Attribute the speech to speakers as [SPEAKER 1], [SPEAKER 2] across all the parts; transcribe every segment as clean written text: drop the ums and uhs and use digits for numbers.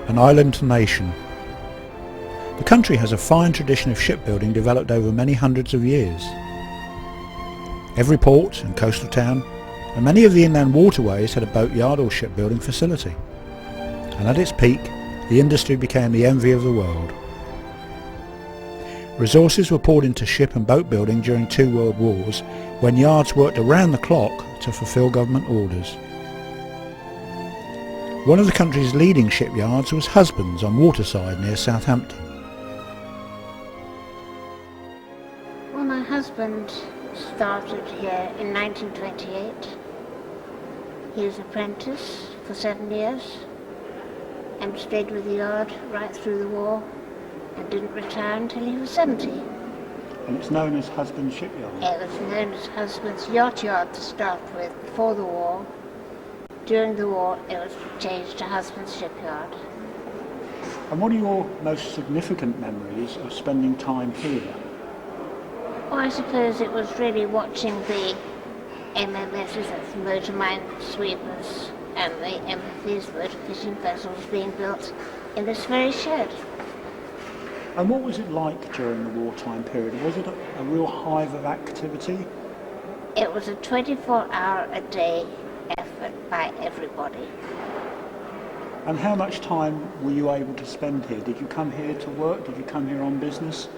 [SPEAKER 1] an island nation. The country has a fine tradition of shipbuilding developed over many hundreds of years. Every port and coastal town and many of the inland waterways had a boatyard or shipbuilding facility. And at its peak, the industry became the envy of the world. Resources were poured into ship and boat building during 2 world wars, when yards worked around the clock to fulfil government orders. One of the country's leading shipyards was Husbands on Waterside near Southampton.
[SPEAKER 2] Well, my husband started here in 1928. He was an apprentice for 7 years and stayed with the yard right through the war and didn't retire until he was 70.
[SPEAKER 1] And it's known as Husbands Shipyard?
[SPEAKER 2] It was known as Husbands Yacht Yard to start with before the war. During the war it was changed to Husbands Shipyard.
[SPEAKER 1] And what are your most significant memories of spending time here?
[SPEAKER 2] Well, I suppose it was really watching the MMSs, that's motor mine sweepers, and the MFVs, motor fishing vessels, being built in this very shed.
[SPEAKER 1] And what was it like during the wartime period? Was it a real hive of activity?
[SPEAKER 2] It was a 24-hour-a-day effort by everybody.
[SPEAKER 1] And how much time were you able to spend here? Did you come here to work? Did you come here on business?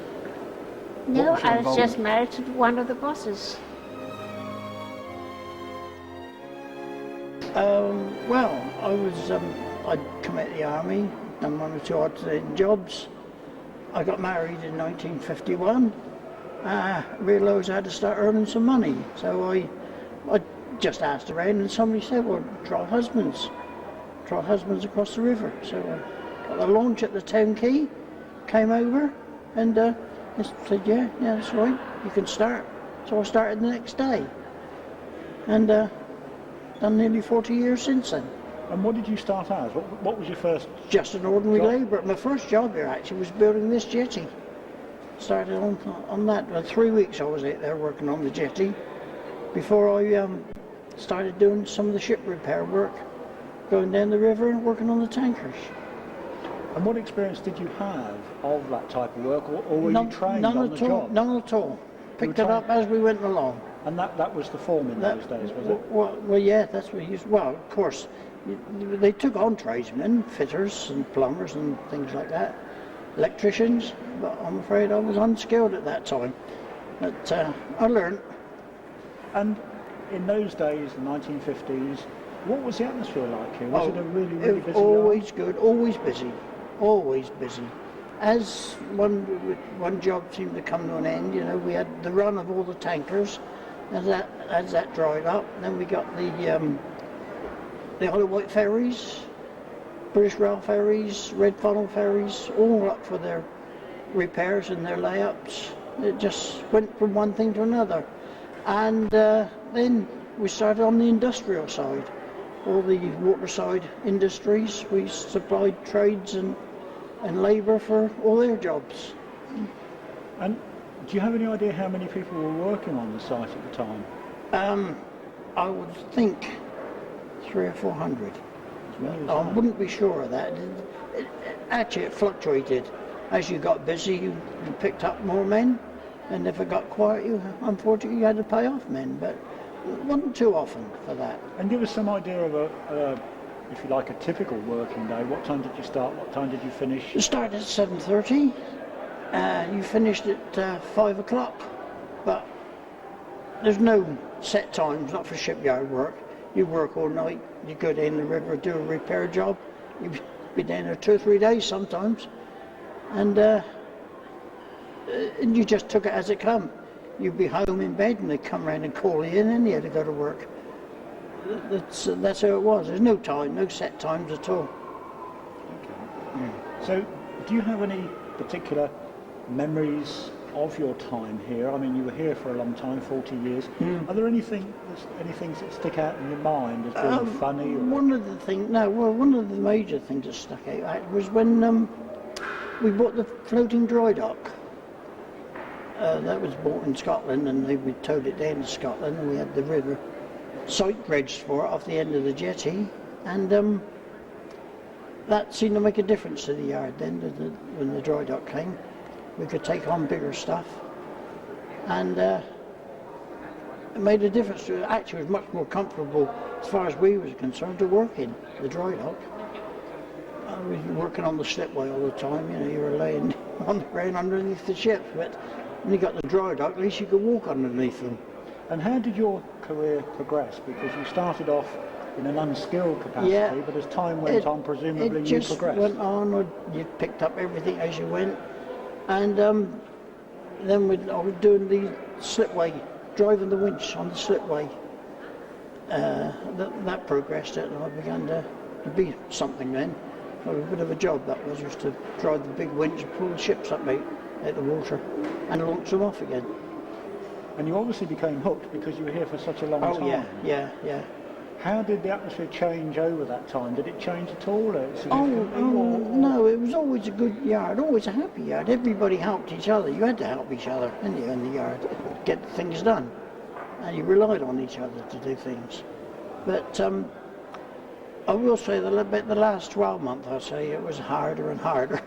[SPEAKER 2] No, I was just married to one of the bosses.
[SPEAKER 3] Well, I'd come out of the army, done 1 or 2 odd jobs. I got married in 1951. Realised I had to start earning some money, so I just asked around, and somebody said, well, try Husbands across the river. So I got the launch at the town quay, came over, and I said, yeah, that's right, you can start. So I started the next day, and done nearly 40 years since then.
[SPEAKER 1] And what did you start as? What was your first
[SPEAKER 3] Just an ordinary
[SPEAKER 1] job?
[SPEAKER 3] labourer. My first job here actually was building this jetty. Started on that. Well, 3 weeks I was out there working on the jetty before I started doing some of the ship repair work, going down the river and working on the tankers.
[SPEAKER 1] And what experience did you have of that type of work, or were you trained on the job?
[SPEAKER 3] None at all. Picked it up as we went along.
[SPEAKER 1] And that was the form in those days, was it?
[SPEAKER 3] Well, yeah, that's what he used. Well, of course, they took on tradesmen, fitters and plumbers and things like that, electricians, but I'm afraid I was unskilled at that time. But I learned.
[SPEAKER 1] And in those days, the 1950s, what was the atmosphere like here? Was it a really busy
[SPEAKER 3] always
[SPEAKER 1] yard?
[SPEAKER 3] Good, always busy, always busy. As one job seemed to come to an end, you know, we had the run of all the tankers. As that dried up, then we got the Isle of Wight ferries, British Rail ferries, Red Funnel ferries, all up for their repairs and their layups. It just went from one thing to another. And then we started on the industrial side. All the waterside industries, we supplied trades and labour for all their jobs.
[SPEAKER 1] And do you have any idea how many people were working on the site at the time?
[SPEAKER 3] I would think 300 or 400. I wouldn't be sure of that. Actually, it fluctuated. As you got busy, you picked up more men, and if it got quiet, unfortunately you had to pay off men, but it wasn't too often for that.
[SPEAKER 1] And give us some idea of if you like, a typical working day. What time did you start? What time did you finish?
[SPEAKER 3] You started at 7:30. You finished at 5 o'clock, but there's no set times, not for shipyard work. You work all night, you go down the river, do a repair job, you'd be down there 2 or 3 days sometimes, and you just took it as it come. You'd be home in bed and they'd come round and call you in and you had to go to work. That's how it was. There's no time, no set times at all.
[SPEAKER 1] Okay. So, do you have any particular memories of your time here? I mean, you were here for a long time, 40 years. Are there any things that stick out in your mind as being funny? Or?
[SPEAKER 3] One of the major things that stuck out was when we bought the floating dry dock. That was bought in Scotland, and we towed it down to Scotland, and we had the river site dredged for it off the end of the jetty, and that seemed to make a difference to the yard then, when the dry dock came. We could take on bigger stuff, and it made a difference. Actually, it was much more comfortable, as far as we were concerned, to work in the dry dock. I was working on the slipway all the time, you know, you were laying on the ground underneath the ships, but when you got the dry dock, at least you could walk underneath them.
[SPEAKER 1] And how did your career progress? Because you started off in an unskilled capacity,
[SPEAKER 3] Yeah,
[SPEAKER 1] but as time went on, presumably
[SPEAKER 3] it
[SPEAKER 1] you
[SPEAKER 3] just
[SPEAKER 1] progressed.
[SPEAKER 3] went on, you picked up everything as you went, and then I was doing the slipway, driving the winch on the slipway. That progressed it, and I began to be something then. It was a bit of a job that was, just to drive the big winch and pull the ships up out the water and launch them off again.
[SPEAKER 1] And you obviously became hooked because you were here for such a long time.
[SPEAKER 3] Oh yeah.
[SPEAKER 1] How did the atmosphere change over that time? Did it change at all?
[SPEAKER 3] No, it was always a good yard, always a happy yard. Everybody helped each other. You had to help each other, didn't you, in the yard, get things done. And you relied on each other to do things. But I will say the last 12 months, I'll say, it was harder and harder.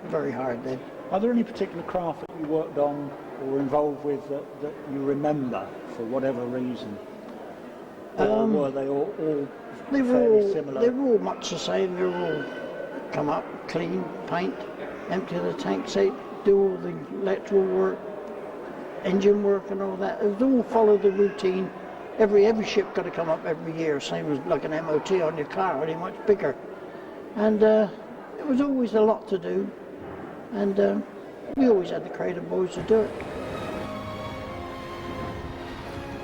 [SPEAKER 3] Very hard then.
[SPEAKER 1] Are there any particular craft that you worked on or were involved with that you remember for whatever reason? Or were they all fairly similar?
[SPEAKER 3] They were all much the same. They were all come up, clean, paint, empty the tanks out, do all the electrical work, engine work and all that. It was all follow the routine. Every ship got to come up every year, same as like an MOT on your car, only much bigger. And it was always a lot to do, and we always had the creative boys to do it.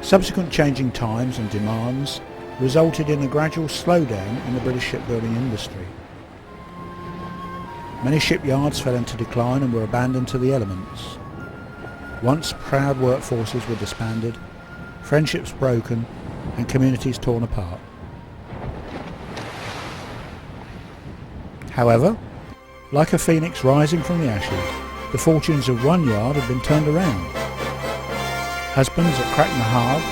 [SPEAKER 1] Subsequent changing times and demands resulted in a gradual slowdown in the British shipbuilding industry. Many shipyards fell into decline and were abandoned to the elements. Once proud workforces were disbanded, friendships broken, and communities torn apart. However, like a phoenix rising from the ashes, the fortunes of one yard have been turned around. Husbands at Cracknell Hard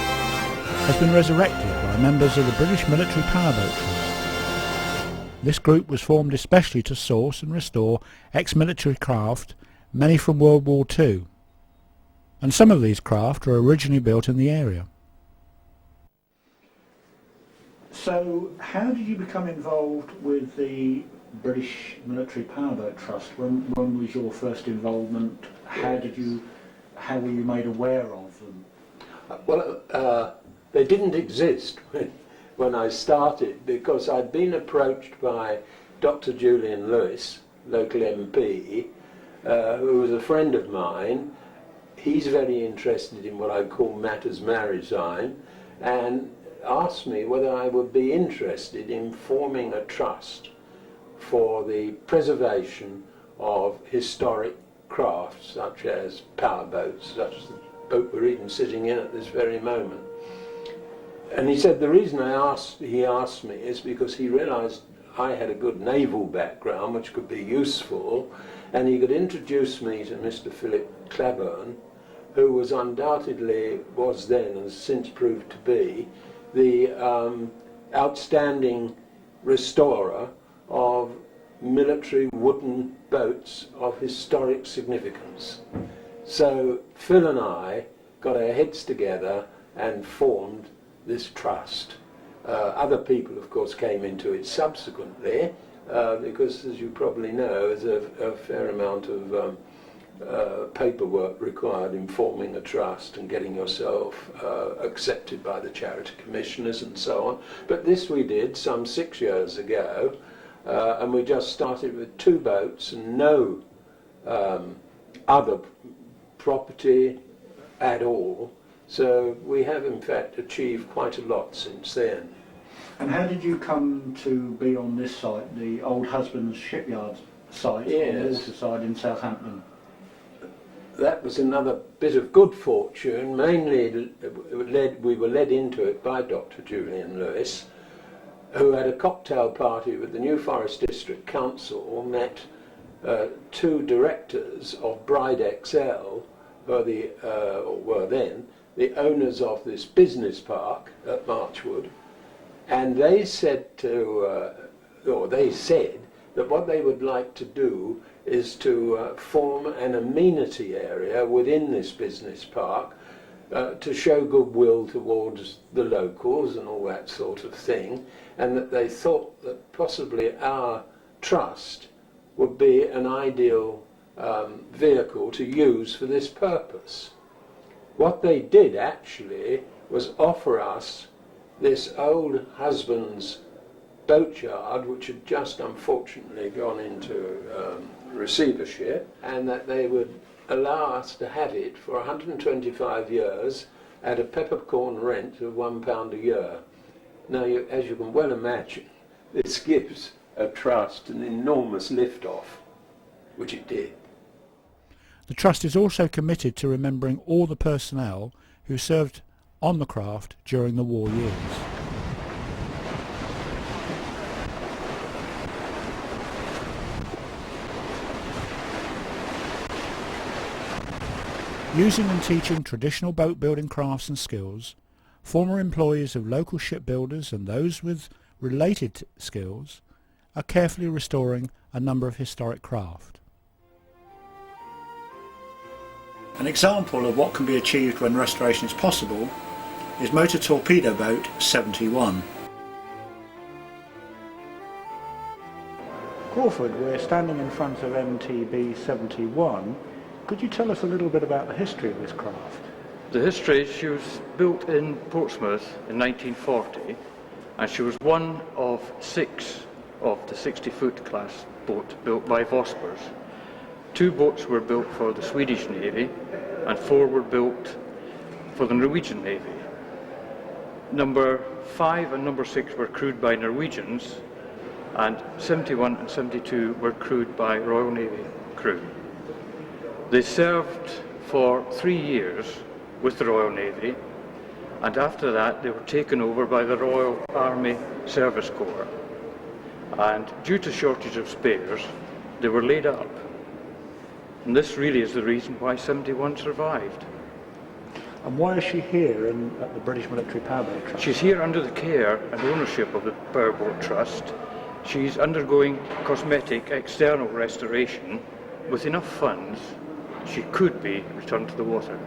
[SPEAKER 1] has been resurrected by members of the British Military Powerboat Trust. This group was formed especially to source and restore ex-military craft, many from World War II. And some of these craft were originally built in the area. So, how did you become involved with the British Military Powerboat Trust? When was your first involvement? How were you made aware of them?
[SPEAKER 4] Well, they didn't exist when I started, because I'd been approached by Dr. Julian Lewis, local MP, who was a friend of mine. He's very interested in what I call matters maritime, and asked me whether I would be interested in forming a trust for the preservation of historic crafts such as powerboats, such as the boat we're even sitting in at this very moment. And he said the reason he asked me is because he realised I had a good naval background which could be useful, and he could introduce me to Mr. Philip Claiborne, who was then and has since proved to be the outstanding restorer of military wooden boats of historic significance. So Phil and I got our heads together and formed this trust. Other people, of course, came into it subsequently, because, as you probably know, there's a fair amount of paperwork required in forming a trust and getting yourself accepted by the charity commissioners and so on. But this we did some 6 years ago, and we just started with 2 boats and no other property at all. So we have in fact achieved quite a lot since then.
[SPEAKER 1] And how did you come to be on this site, the Old Husband's Shipyard site,
[SPEAKER 4] Yes.
[SPEAKER 1] on the water side in Southampton?
[SPEAKER 4] That was another bit of good fortune. Mainly we were led into it by Dr. Julian Lewis, who had a cocktail party with the New Forest District Council, met 2 directors of Bride XL, who were then the owners of this business park at Marchwood, and they said that what they would like to do is to form an amenity area within this business park to show goodwill towards the locals and all that sort of thing, and that they thought that possibly our trust would be an ideal vehicle to use for this purpose. What they did actually was offer us this old husband's boatyard, which had just unfortunately gone into receivership, and that they would allow us to have it for 125 years at a peppercorn rent of £1 a year. Now, as you can well imagine, this gives a trust an enormous lift-off, which it did.
[SPEAKER 1] The Trust is also committed to remembering all the personnel who served on the craft during the war years. Using and teaching traditional boat building crafts and skills, former employees of local shipbuilders and those with related skills are carefully restoring a number of historic craft. An example of what can be achieved when restoration is possible is motor torpedo boat 71. Crawford, we're standing in front of MTB 71. Could you tell us a little bit about the history of this craft?
[SPEAKER 5] The history, she was built in Portsmouth in 1940, and she was one of 6 of the 60-foot class boat built by Vospers. 2 boats were built for the Swedish Navy and 4 were built for the Norwegian Navy. Number 5 and number 6 were crewed by Norwegians, and 71 and 72 were crewed by Royal Navy crew. They served for 3 years with the Royal Navy, and after that they were taken over by the Royal Army Service Corps, and due to shortage of spares they were laid up. And this really is the reason why 71 survived.
[SPEAKER 1] And why is she here at the British Military Powerboat Trust?
[SPEAKER 5] She's here under the care and ownership of the Powerboat Trust. She's undergoing cosmetic external restoration. With enough funds, she could be returned to the water.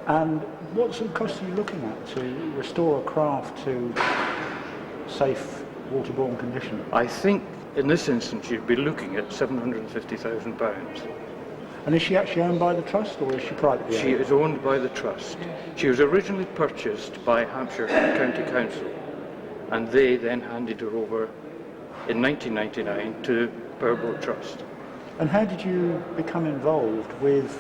[SPEAKER 1] And what sort of costs are you looking at to restore a craft to safe waterborne condition?
[SPEAKER 5] I think in this instance you'd be looking at £750,000.
[SPEAKER 1] And is she actually owned by the Trust, or is she privately owned?
[SPEAKER 5] She is owned by the Trust. She was originally purchased by Hampshire County Council, and they then handed her over in 1999 to Powerboat Trust.
[SPEAKER 1] And how did you become involved with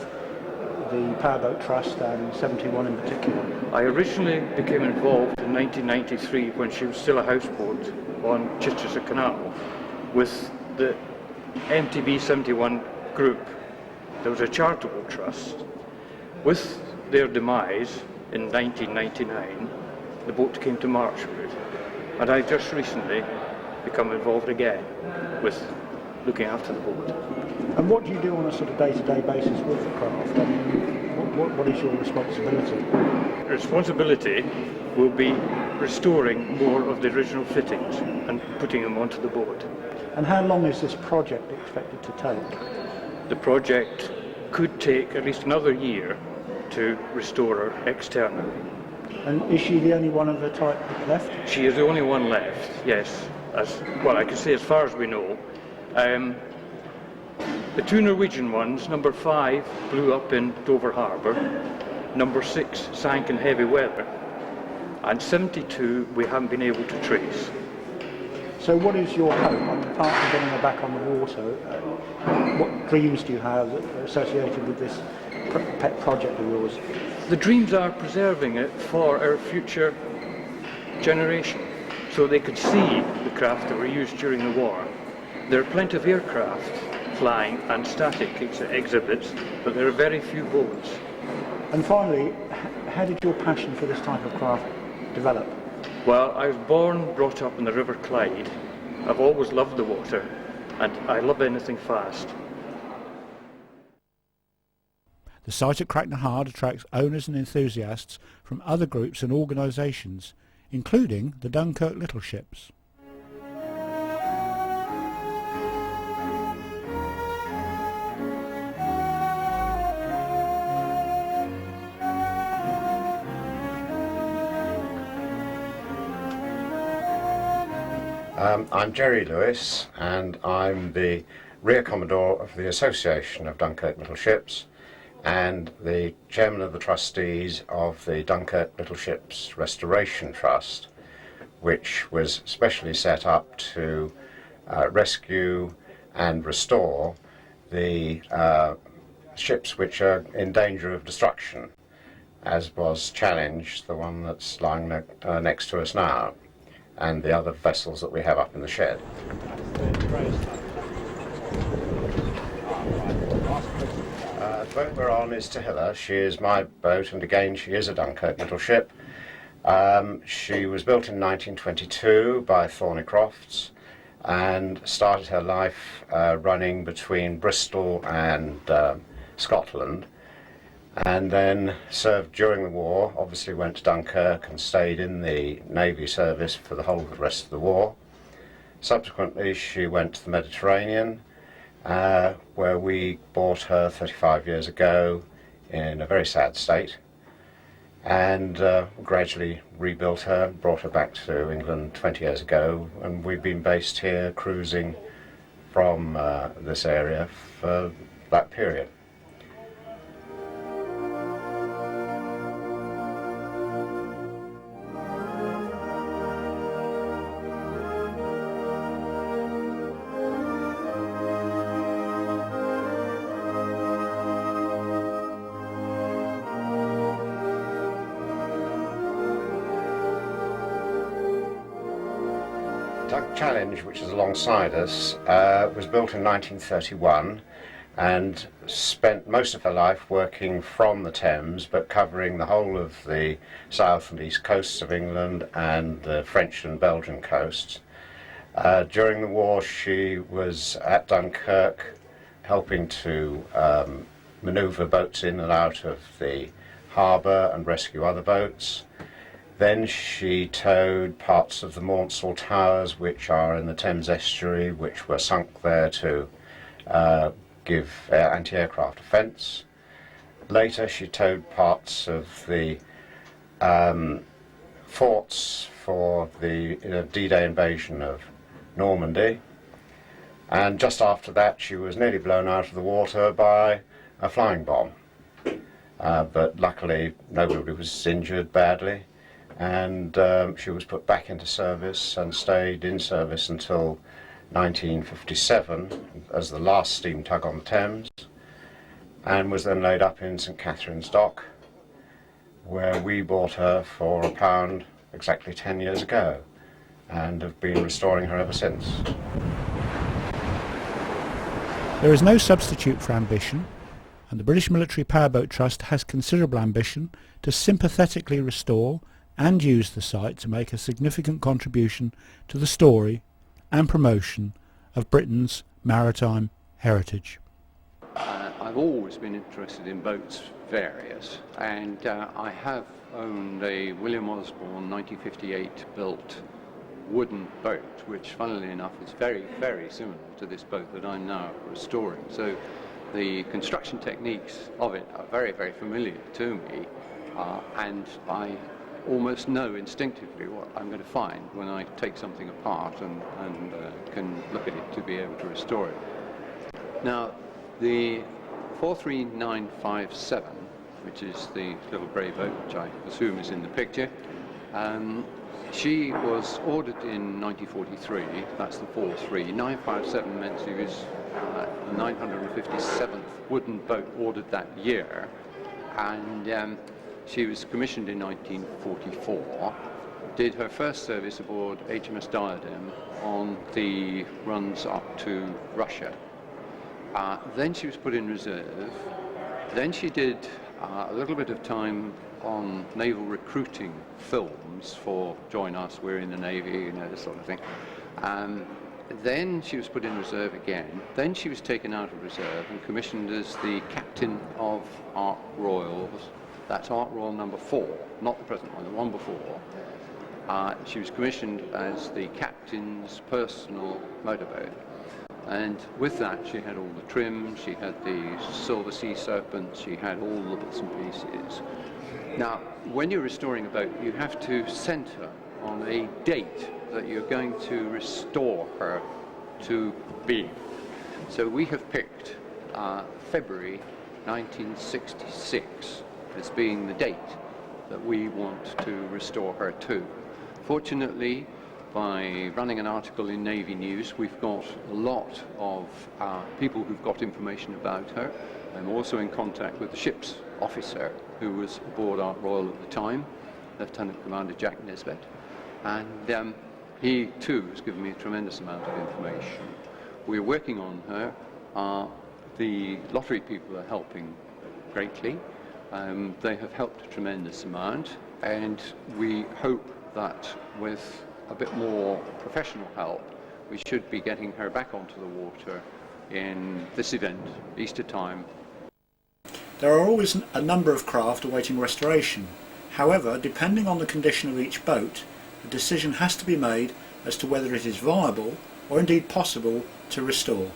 [SPEAKER 1] the Powerboat Trust and 71 in particular?
[SPEAKER 5] I originally became involved in 1993 when she was still a houseboat on Chichester Canal with the MTB 71 group. There was a charitable trust. With their demise in 1999, the boat came to Marchwood, and I just recently become involved again with looking after the boat.
[SPEAKER 1] And what do you do on a sort of day-to-day basis with the craft? I mean, what is your responsibility?
[SPEAKER 5] Responsibility will be restoring more of the original fittings and putting them onto the boat.
[SPEAKER 1] And how long is this project expected to take?
[SPEAKER 5] The project could take at least another year to restore her externally.
[SPEAKER 1] And is she the only one of her type left?
[SPEAKER 5] She is the only one left, yes. As well, I can say as far as we know. The 2 Norwegian ones, number 5 blew up in Dover Harbour, number 6 sank in heavy weather, and 72 we haven't been able to trace.
[SPEAKER 1] So what is your hope? I mean, apart from getting her back on the water, what dreams do you have associated with this pet project of yours?
[SPEAKER 5] The dreams are preserving it for our future generation, so they could see the craft that were used during the war. There are plenty of aircraft flying and static exhibits, but there are very few boats.
[SPEAKER 1] And finally, how did your passion for this type of craft develop?
[SPEAKER 5] Well, I was born, brought up in the River Clyde. I've always loved the water, and I love anything fast.
[SPEAKER 1] The site at Cracknahard attracts owners and enthusiasts from other groups and organisations, including the Dunkirk Little Ships.
[SPEAKER 6] I'm Jerry Lewis, and I'm the Rear Commodore of the Association of Dunkirk Little Ships and the Chairman of the Trustees of the Dunkirk Little Ships Restoration Trust, which was specially set up to rescue and restore the ships which are in danger of destruction, as was Challenge, the one that's lying next to us now, and the other vessels that we have up in the shed. The boat we're on is Tahila. She is my boat, and again she is a Dunkirk little ship. She was built in 1922 by Thornycrofts and started her life running between Bristol and Scotland, and then served during the war. Obviously went to Dunkirk and stayed in the Navy service for the whole of the rest of the war. Subsequently she went to the Mediterranean, where we bought her 35 years ago in a very sad state, and gradually rebuilt her, brought her back to England 20 years ago, and we've been based here cruising from this area for that period. Challenge, which is alongside us, was built in 1931 and spent most of her life working from the Thames, but covering the whole of the south and east coasts of England and the French and Belgian coasts. During the war she was at Dunkirk helping to manoeuvre boats in and out of the harbour and rescue other boats. Then she towed parts of the Maunsell Towers, which are in the Thames estuary, which were sunk there to give anti-aircraft defence. Later she towed parts of the forts for the D-Day invasion of Normandy. And just after that she was nearly blown out of the water by a flying bomb. But luckily nobody was injured badly. And she was put back into service and stayed in service until 1957 as the last steam tug on the Thames, and was then laid up in St Catherine's Dock, where we bought her for £1 exactly 10 years ago, and have been restoring her ever since.
[SPEAKER 1] There is no substitute for ambition, and the British Military Powerboat Trust has considerable ambition to sympathetically restore and use the site to make a significant contribution to the story and promotion of Britain's maritime heritage.
[SPEAKER 7] I've always been interested in boats, various, and I have owned a William Osborne 1958 built wooden boat, which funnily enough is very, very similar to this boat that I'm now restoring. So the construction techniques of it are very, very familiar to me, and I almost know instinctively what I'm going to find when I take something apart and can look at it to be able to restore it. Now, the 43957, which is the little grey boat, which I assume is in the picture, she was ordered in 1943, that's the 43957 meant she was the 957th wooden boat ordered that year, and she was commissioned in 1944, did her first service aboard HMS Diadem on the runs up to Russia. Then she was put in reserve. Then she did a little bit of time on naval recruiting films for Join Us, We're in the Navy, you know, this sort of thing. Then she was put in reserve again. Then she was taken out of reserve and commissioned as the captain of Ark Royals. That's Ark Royal number 4, not the present one, the one before. She was commissioned as the captain's personal motorboat. And with that, she had all the trim, she had the Silver Sea Serpent, she had all the bits and pieces. Now, when you're restoring a boat, you have to center on a date that you're going to restore her to being. So we have picked February 1966 as being the date that we want to restore her to. Fortunately, by running an article in Navy News, we've got a lot of people who've got information about her. I'm also in contact with the ship's officer who was aboard Ark Royal at the time, Lieutenant Commander Jack Nisbet, and he too has given me a tremendous amount of information. We're working on her. The lottery people are helping greatly. They have helped a tremendous amount, and we hope that with a bit more professional help, we should be getting her back onto the water in this event, Easter time.
[SPEAKER 1] There are always a number of craft awaiting restoration. However, depending on the condition of each boat, a decision has to be made as to whether it is viable or indeed possible to restore.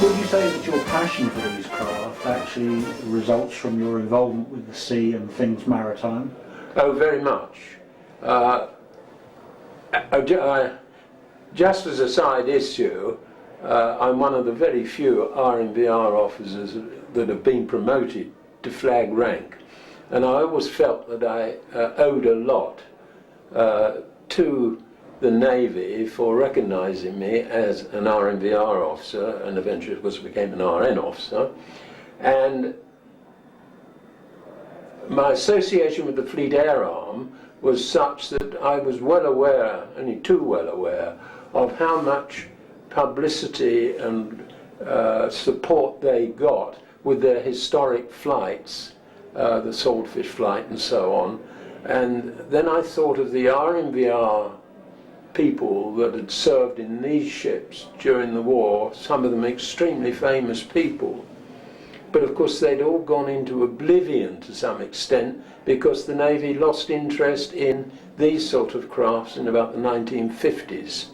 [SPEAKER 1] Would you say that your passion for these craft actually results from your involvement with the sea and things maritime?
[SPEAKER 4] Oh, very much. Just as a side issue, I'm one of the very few RMVR officers that have been promoted to flag rank, and I always felt that I owed a lot to the Navy for recognising me as an RMVR officer, and eventually of course became an RN officer. And my association with the Fleet Air Arm was such that I was well aware, only too well aware, of how much publicity and support they got with their historic flights, the Swordfish flight and so on. And then I thought of the RMVR people that had served in these ships during the war, some of them extremely famous people. But of course they'd all gone into oblivion to some extent because the Navy lost interest in these sort of crafts in about the 1950s.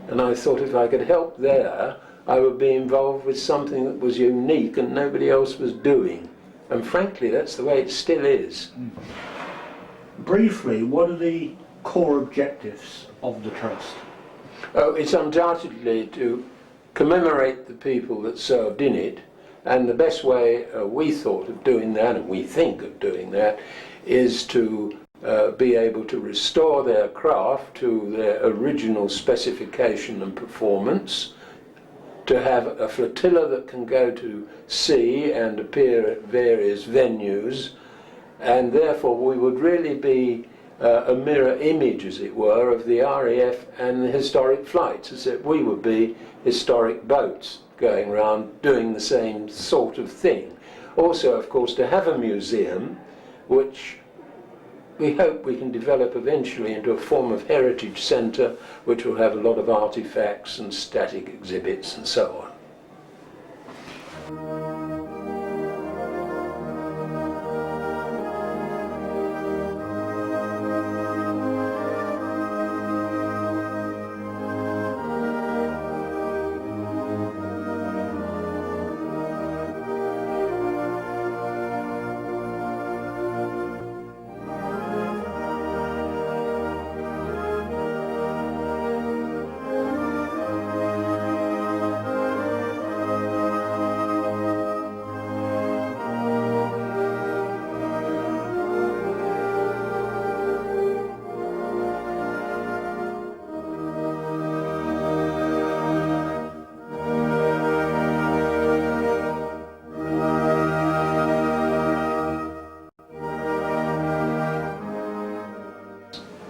[SPEAKER 4] And I thought if I could help there, I would be involved with something that was unique and nobody else was doing. And frankly, that's the way it still is.
[SPEAKER 1] Briefly, what are the core objectives of the Trust?
[SPEAKER 4] Oh, it's undoubtedly to commemorate the people that served in it, and the best way we thought of doing that, and we think of doing that, is to be able to restore their craft to their original specification and performance, to have a flotilla that can go to sea and appear at various venues, and therefore we would really be a mirror image, as it were, of the RAF and the historic flights, as if we would be historic boats going around doing the same sort of thing. Also, of course, to have a museum, which we hope we can develop eventually into a form of heritage centre, which will have a lot of artefacts and static exhibits and so on.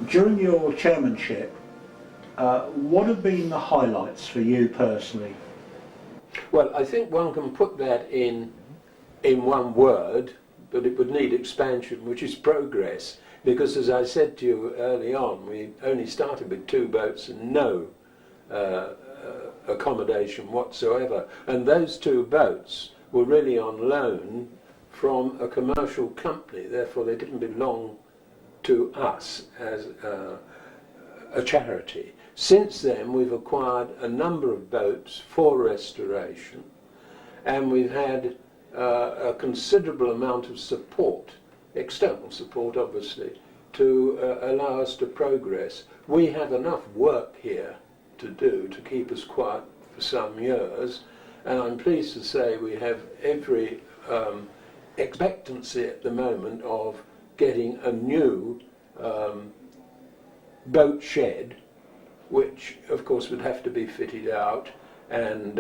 [SPEAKER 1] During your chairmanship, what have been the highlights for you personally?
[SPEAKER 4] Well, I think one can put that in one word, but it would need expansion, which is progress. Because as I said to you early on, we only started with 2 boats and no accommodation whatsoever. And those 2 boats were really on loan from a commercial company, therefore they didn't belong to us as a charity. Since then we've acquired a number of boats for restoration, and we've had a considerable amount of support, external support obviously, to allow us to progress. We have enough work here to do to keep us quiet for some years, and I'm pleased to say we have every expectancy at the moment of getting a new boat shed, which of course would have to be fitted out and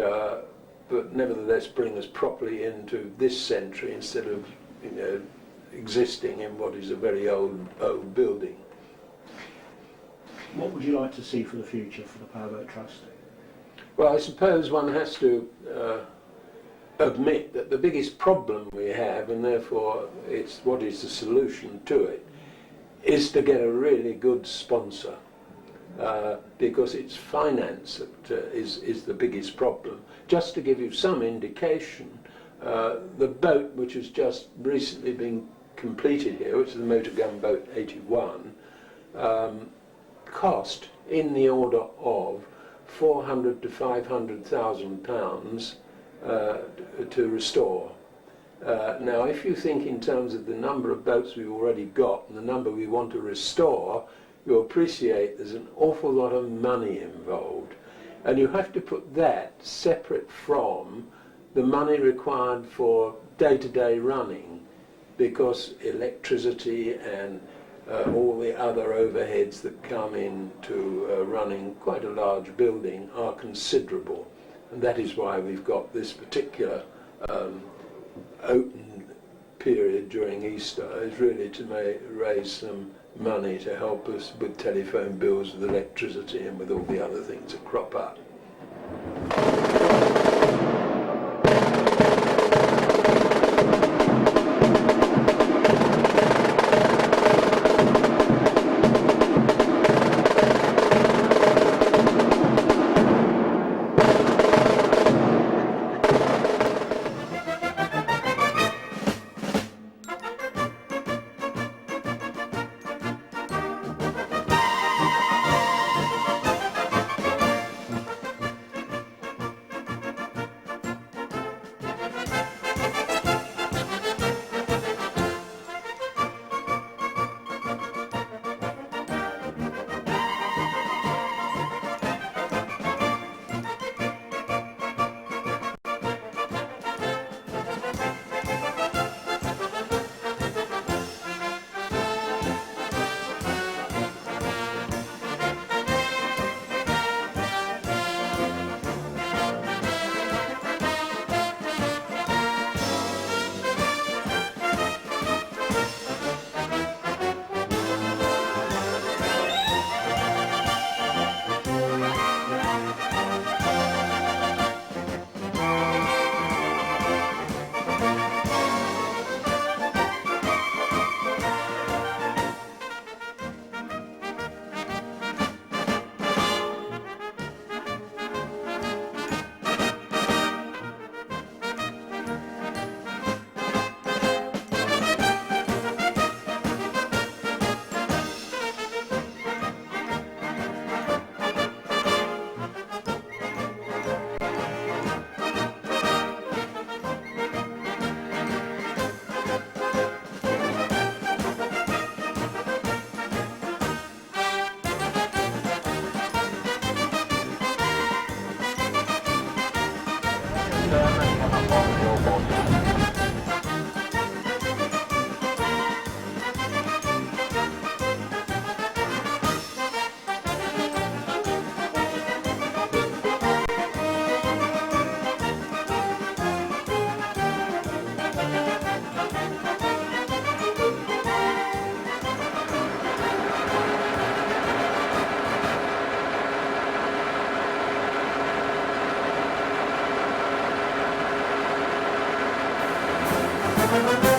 [SPEAKER 4] but nevertheless bring us properly into this century instead of, you know, existing in what is a very old building.
[SPEAKER 1] What would you like to see for the future for the Powerboat Trust?
[SPEAKER 4] Well, I suppose one has to admit that the biggest problem we have, and therefore it's what is the solution to it, is to get a really good sponsor, because it's finance that is the biggest problem. Just to give you some indication, the boat which has just recently been completed here, which is the motor gun boat 81, cost in the order of £400,000 to £500,000 to restore. Now, if you think in terms of the number of boats we've already got and the number we want to restore, you'll appreciate there's an awful lot of money involved. And you have to put that separate from the money required for day-to-day running, because electricity and all the other overheads that come into running quite a large building are considerable. And that is why we've got this particular open period during Easter, is really to raise some money to help us with telephone bills, with electricity and with all the other things that crop up.
[SPEAKER 8] Thank you.